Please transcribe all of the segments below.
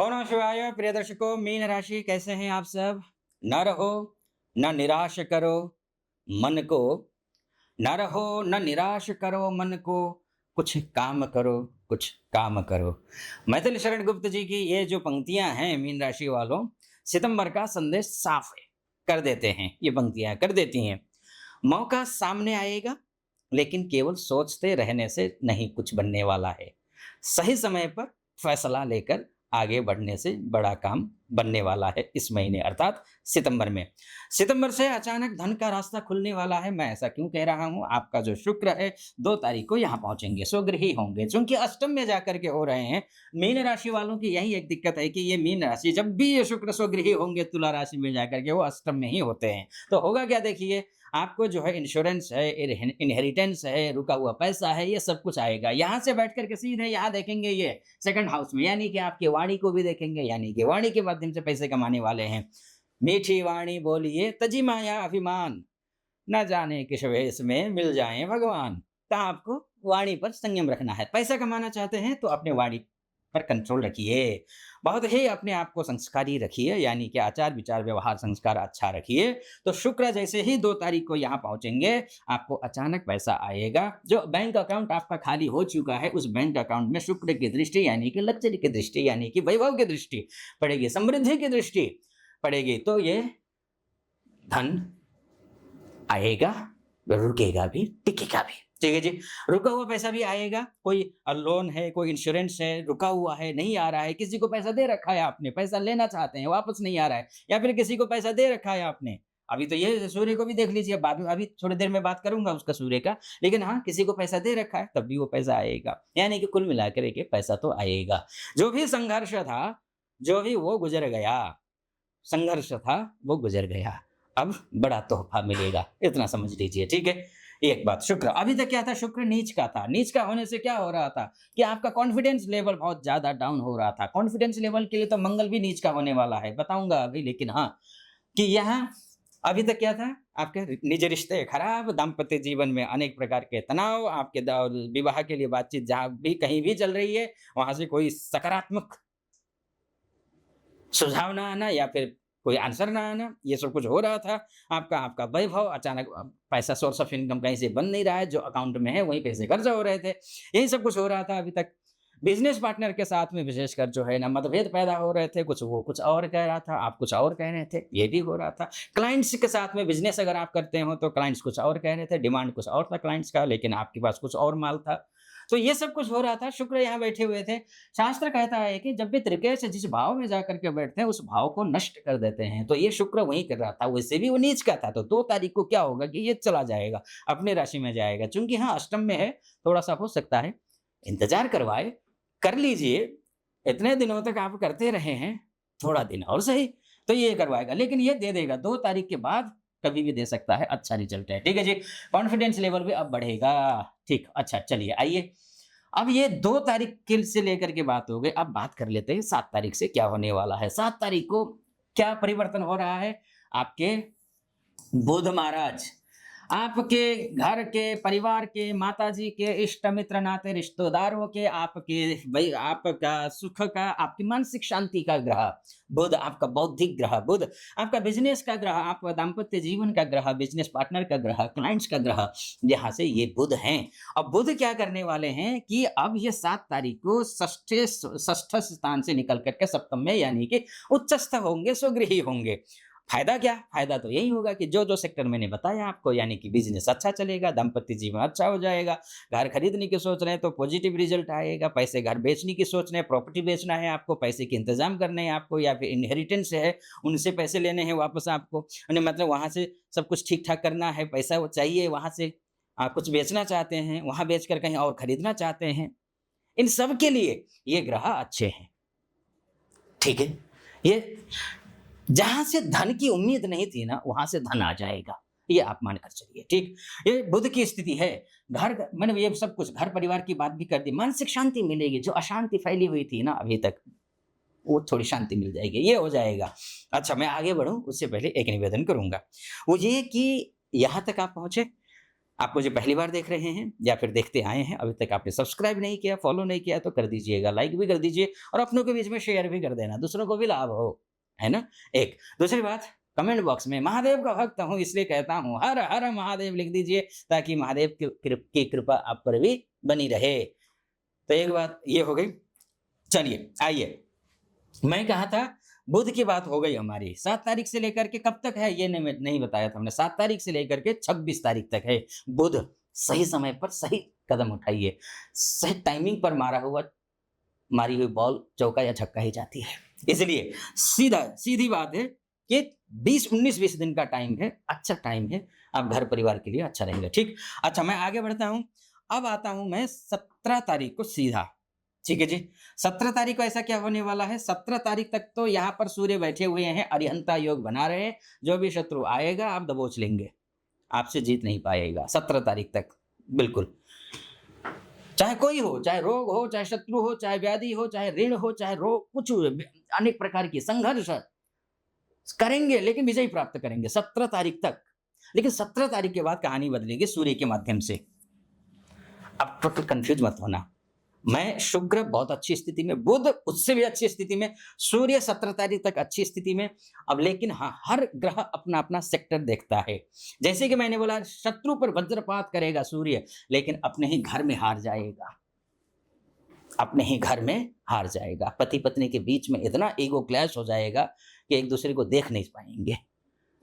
ओम नमः शिवाय। प्रिय दर्शकों, मीन राशि कैसे हैं आप सब? न रहो, न निराश करो मन को, न रहो न निराश करो मन को, कुछ काम करो, कुछ काम करो। मैथिली शरण गुप्त जी की ये जो पंक्तियां हैं मीन राशि वालों, सितंबर का संदेश साफ है, कर देते हैं। ये पंक्तियां कर देती हैं। मौका सामने आएगा, लेकिन केवल सोचते रहने से नहीं कुछ बनने वाला है। सही समय पर फैसला लेकर आगे बढ़ने से बड़ा काम बनने वाला है इस महीने अर्थात सितंबर में। सितंबर से अचानक धन का रास्ता खुलने वाला है। मैं ऐसा क्यों कह रहा हूं? आपका जो शुक्र है 2 तारीख को यहाँ पहुंचेंगे, स्वगृही होंगे। चूंकि अष्टम में जाकर के हो रहे हैं, मीन राशि वालों की यही एक दिक्कत है कि ये मीन राशि जब भी ये शुक्र स्वगृही होंगे तुला राशि में जाकर के वो अष्टम में ही होते हैं। तो होगा क्या देखिए, आपको जो है इंश्योरेंस है, इनहेरिटेंस है, रुका हुआ पैसा है, ये सब कुछ आएगा। यहाँ से बैठ कर के सीधे यहाँ देखेंगे ये सेकंड हाउस में, यानी कि आपकी वाणी को भी देखेंगे, यानी कि वाणी के माध्यम से पैसे कमाने वाले हैं। मीठी वाणी बोलिए तजी माया अभिमान, न जाने किस वेश में मिल जाएं भगवान। तो आपको वाणी पर संयम रखना है। पैसा कमाना चाहते हैं तो अपने वाणी पर कंट्रोल रखिए। बहुत ही अपने आप को संस्कारी रखिए, यानी कि आचार विचार व्यवहार संस्कार अच्छा रखिए। तो शुक्र जैसे ही 2 तारीख को यहाँ पहुंचेंगे, आपको अचानक पैसा आएगा। जो बैंक अकाउंट आपका खाली हो चुका है, उस बैंक अकाउंट में शुक्र की दृष्टि, यानी कि लग्जरी की दृष्टि, यानी कि वैभव की दृष्टि पड़ेगी, समृद्धि की दृष्टि पड़ेगी। तो ये धन आएगा, रुकेगा भी, टिकेगा भी। ठीक है जी। रुका हुआ पैसा भी आएगा। कोई लोन है, कोई इंश्योरेंस है, रुका हुआ है, नहीं आ रहा है। किसी को पैसा दे रखा है आपने, पैसा लेना चाहते हैं, वापस नहीं आ रहा है, या फिर किसी को पैसा दे रखा है आपने। अभी तो ये सूर्य को भी देख लीजिए, बाद में अभी थोड़ी देर में बात करूंगा उसका सूर्य का। लेकिन हाँ, किसी को पैसा दे रखा है तब भी वो पैसा आएगा, यानी कि कुल मिलाकर के पैसा तो आएगा। जो भी संघर्ष था, जो भी वो गुजर गया, संघर्ष था वो गुजर गया। अब बड़ा तोहफा मिलेगा, इतना समझ लीजिए। ठीक है। एक बात, शुक्र अभी तक क्या था? शुक्र नीच का था। नीच का होने से क्या हो रहा था कि आपका कॉन्फिडेंस लेवल बहुत ज्यादा डाउन हो रहा था। कॉन्फिडेंस लेवल के लिए तो मंगल भी नीच का होने वाला है, बताऊंगा अभी। लेकिन हाँ, कि यहाँ अभी तक क्या था? आपके निज रिश्ते खराब, दाम्पत्य जीवन में अनेक प्रकार के तनाव, आपके विवाह के लिए बातचीत जहां भी कहीं भी चल रही है, वहां से कोई सकारात्मक सुझाव ना आना या फिर कोई आंसर ना आना, ये सब कुछ हो रहा था। आपका वैभव अचानक, पैसा सोर्स ऑफ इनकम कहीं से बन नहीं रहा है, जो अकाउंट में है वहीं पैसे खर्च हो रहे थे। यही सब कुछ हो रहा था अभी तक। बिजनेस पार्टनर के साथ में विशेषकर जो है ना, मतभेद पैदा हो रहे थे। कुछ वो कुछ और कह रहा था, आप कुछ और कह रहे थे, ये भी हो रहा था। क्लाइंट्स के साथ में बिजनेस अगर आप करते हो तो क्लाइंट्स कुछ और कह रहे थे, डिमांड कुछ और था क्लाइंट्स का, लेकिन आपके पास कुछ और माल था। तो ये सब कुछ हो रहा था। शुक्र यहाँ बैठे हुए थे। शास्त्र कहता है कि जब भी तृतीय से जिस भाव में जाकर के बैठते हैं, उस भाव को नष्ट कर देते हैं। तो ये शुक्र वही कर रहा था। वैसे भी वो नीच का था, तो 2 तारीख को क्या होगा कि ये चला जाएगा, अपने राशि में जाएगा। चूंकि हाँ अष्टम में है, थोड़ा सा हो सकता है इंतजार करवाए, कर लीजिए। इतने दिनों तक आप करते रहे हैं, थोड़ा दिन और सही तो ये करवाएगा। लेकिन ये दे देगा 2 तारीख के बाद, कभी भी दे सकता है। अच्छा रिजल्ट है। ठीक है जी। कॉन्फिडेंस लेवल भी अब बढ़ेगा। ठीक, अच्छा चलिए आइए। अब ये 2 तारीख के से लेकर के बात हो गई। अब बात कर लेते हैं 7 तारीख से क्या होने वाला है। 7 तारीख को क्या परिवर्तन हो रहा है? आपके बुध महाराज आपके घर के, परिवार के, माताजी के, इष्ट मित्र नाते रिश्तेदारों के, आपके भाई, आपका सुख का, आपकी मानसिक शांति का ग्रह बुध, आपका बौद्धिक ग्रह बुध, आपका बिजनेस का ग्रह, आपका दाम्पत्य जीवन का ग्रह, बिजनेस पार्टनर का ग्रह, क्लाइंट्स का ग्रह, यहाँ से ये बुध हैं। अब बुध क्या करने वाले हैं कि अब ये 7 तारीख को षष्ठ स्थान से निकल करके सप्तम में, यानी कि उच्चस्थ होंगे, स्वगृही होंगे। फायदा क्या? फायदा तो यही होगा कि जो जो सेक्टर मैंने बताया आपको, यानी कि बिजनेस अच्छा चलेगा, दाम्पत्य जीवन अच्छा हो जाएगा, घर खरीदने की सोच रहे हैं तो पॉजिटिव रिजल्ट आएगा, पैसे घर बेचने की सोच रहे हैं, प्रॉपर्टी बेचना है आपको, पैसे के इंतजाम करने हैं आपको, या फिर इनहेरिटेंस है उनसे पैसे लेने हैं वापस आपको, मतलब वहाँ से सब कुछ ठीक ठाक करना है, पैसा वो चाहिए वहाँ से, आप कुछ बेचना चाहते हैं, वहाँ बेच कर कहीं और खरीदना चाहते हैं, इन सब के लिए ये ग्रह अच्छे हैं। ठीक है। ये जहां से धन की उम्मीद नहीं थी ना, वहां से धन आ जाएगा, ये आप मानकर चलिए। ठीक। ये बुध की स्थिति है। घर, मैंने ये सब कुछ घर परिवार की बात भी कर दी। मानसिक शांति मिलेगी। जो अशांति फैली हुई थी ना अभी तक, वो थोड़ी शांति मिल जाएगी, ये हो जाएगा। अच्छा, मैं आगे बढ़ूं उससे पहले एक निवेदन करूंगा, वो ये कि यहां तक आप पहुंचे, आप मुझे पहली बार देख रहे हैं या फिर देखते आए हैं, अभी तक आपने सब्सक्राइब नहीं किया, फॉलो नहीं किया तो कर दीजिएगा, लाइक भी कर दीजिए और अपनों के बीच में शेयर भी कर देना, दूसरों को भी लाभ हो, है ना? एक। दूसरी बात, कमेंट बॉक्स में महादेव का भक्त हूँ इसलिए कहता हूँ, हर हर महादेव लिख दीजिए ताकि महादेव की कृपा आप पर भी बनी रहे। तो एक बात ये हो गई। चलिए आइए, मैं कहा था बुध की बात हो गई हमारी। 7 तारीख से लेकर के कब तक है ये नहीं बताया था हमने। 7 तारीख से लेकर के 26 तारीख तक है बुध। सही समय पर सही कदम उठाइए। सही टाइमिंग पर मारी हुई बॉल चौका या छक्का ही जाती है। इसलिए सीधी बात है कि 20-19-20 दिन का टाइम है, अच्छा टाइम है। आप घर परिवार के लिए अच्छा रहेगा। ठीक। अच्छा, मैं आगे बढ़ता हूँ। अब आता हूँ मैं 17 तारीख को सीधा। ठीक है जी। 17 तारीख को ऐसा क्या होने वाला है, 17 तारीख तक तो यहाँ पर सूर्य बैठे हुए हैं, अरिहंता योग बना रहे हैं। जो भी शत्रु आएगा आप दबोच लेंगे, आपसे जीत नहीं पाएगा 17 तारीख तक। बिल्कुल, चाहे कोई हो, चाहे रोग हो, चाहे शत्रु हो, चाहे व्याधि हो, चाहे ऋण हो, चाहे रोग, कुछ अनेक प्रकार की संघर्ष करेंगे लेकिन विजय प्राप्त करेंगे 17 तारीख तक। लेकिन 17 तारीख के बाद कहानी बदलेगी सूर्य के माध्यम से। अब टोटल कंफ्यूज मत होना। मैं शुक्र बहुत अच्छी स्थिति में, बुध उससे भी अच्छी स्थिति में, सूर्य 17 तारीख तक अच्छी स्थिति में। अब लेकिन हाँ, हर ग्रह अपना अपना सेक्टर देखता है। जैसे कि मैंने बोला, शत्रु पर वज्रपात करेगा सूर्य, लेकिन अपने ही घर में हार जाएगा, अपने ही घर में हार जाएगा। पति पत्नी के बीच में इतना ईगो क्लैश हो जाएगा कि एक दूसरे को देख नहीं पाएंगे।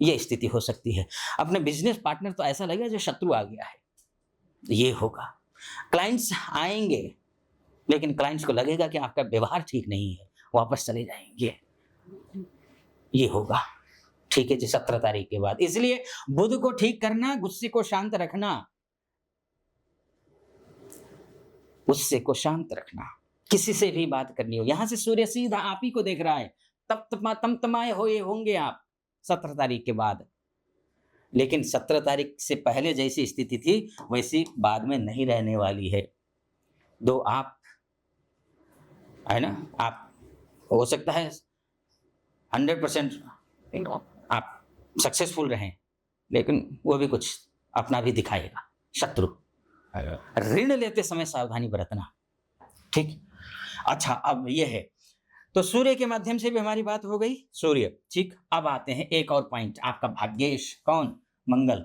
ये स्थिति हो सकती है। अपने बिजनेस पार्टनर तो ऐसा लगेगा जो शत्रु आ गया है, ये होगा। क्लाइंट्स आएंगे लेकिन क्लाइंट्स को लगेगा कि आपका व्यवहार ठीक नहीं है, वापस चले जाएंगे, ये होगा। ठीक है जी, 17 तारीख के बाद। इसलिए बुध को ठीक करना, गुस्से को शांत रखना, गुस्से को शांत रखना। किसी से भी बात करनी हो, यहां से सूर्य सीधा आप ही को देख रहा है, तमतमाए होंगे आप 17 तारीख के बाद। लेकिन 17 तारीख से पहले जैसी स्थिति थी वैसी बाद में नहीं रहने वाली है। दो आप, है ना, आप हो सकता है 100% आप सक्सेसफुल रहें, लेकिन वो भी कुछ अपना भी दिखाएगा शत्रु। ऋण लेते समय सावधानी बरतना। ठीक। अच्छा, अब ये है तो सूर्य के माध्यम से भी हमारी बात हो गई। सूर्य, ठीक। अब आते हैं एक और पॉइंट, आपका भाग्येश कौन? मंगल।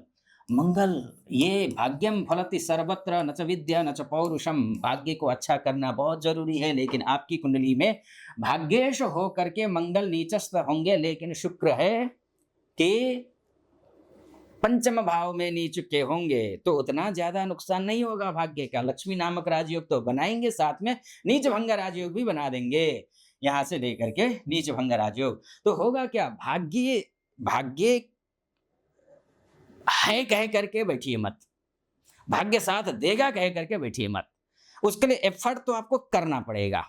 मंगल, ये भाग्यम फलति सर्वत्र न च विद्या न च पौरुषम। भाग्य को अच्छा करना बहुत जरूरी है, लेकिन आपकी कुंडली में भाग्येश हो करके मंगल नीचस्थ होंगे, लेकिन शुक्र है कि पंचम भाव में नीच के होंगे, तो उतना ज्यादा नुकसान नहीं होगा भाग्य का। लक्ष्मी नामक राजयोग तो बनाएंगे, साथ में नीच भंग राजयोग भी बना देंगे, यहां से लेकर के नीच भंग राजयोग। तो होगा क्या, भाग्य है कह करके बैठिए मत, भाग्य साथ देगा कह करके बैठिए मत। उसके लिए एफर्ट तो आपको करना पड़ेगा,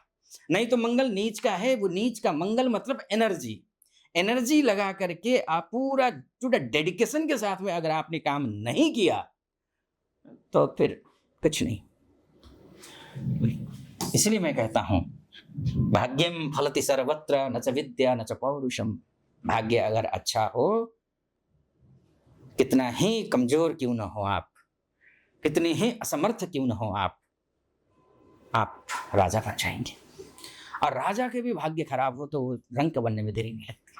नहीं तो मंगल नीच का है। वो नीच का मंगल मतलब एनर्जी लगा करके आप पूरा डेडिकेशन के साथ में अगर आपने काम नहीं किया तो फिर कुछ नहीं। इसलिए मैं कहता हूं, भाग्यम फलति सर्वत्र न च विद्या न च पौरुषम। भाग्य अगर अच्छा हो, कितना ही कमजोर क्यों न हो आप, कितने ही असमर्थ क्यों न हो आप राजा बन जाएंगे। और राजा के भी भाग्य खराब हो तो वो रंक बनने में देरी नहीं लगती।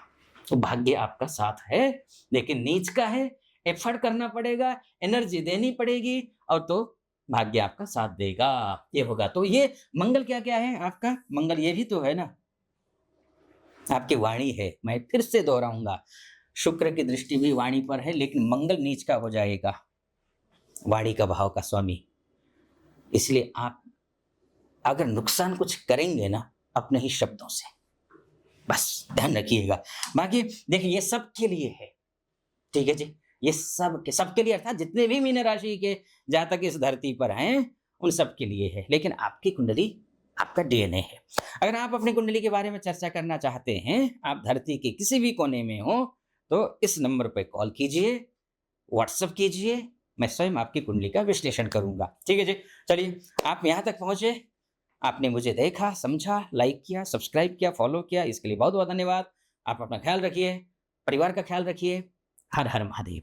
तो भाग्य आपका साथ है, लेकिन नीच का है, एफर्ट करना पड़ेगा, एनर्जी देनी पड़ेगी, और तो भाग्य आपका साथ देगा, ये होगा। तो ये मंगल क्या क्या है आपका? मंगल ये भी तो है ना, आपकी वाणी है। मैं फिर से दोहराऊंगा, शुक्र की दृष्टि भी वाणी पर है, लेकिन मंगल नीच का हो जाएगा, वाणी का भाव का स्वामी। इसलिए आप अगर नुकसान कुछ करेंगे ना, अपने ही शब्दों से, बस ध्यान रखिएगा। बाकी देखिए, ये सबके लिए है, ठीक है जी, ये सबके लिए, अर्थात जितने भी मीन राशि के जातक इस धरती पर हैं उन सब के लिए है। लेकिन आपकी कुंडली, आपका डीएनए है। अगर आप अपनी कुंडली के बारे में चर्चा करना चाहते हैं, आप धरती के किसी भी कोने में हो, तो इस नंबर पर कॉल कीजिए, व्हाट्सएप कीजिए, मैं स्वयं आपकी कुंडली का विश्लेषण करूंगा। ठीक है जी। चलिए, आप यहाँ तक पहुंचे, आपने मुझे देखा, समझा, लाइक किया, सब्सक्राइब किया, फॉलो किया, इसके लिए बहुत बहुत धन्यवाद। आप अपना ख्याल रखिए, परिवार का ख्याल रखिए। हर हर महादेव।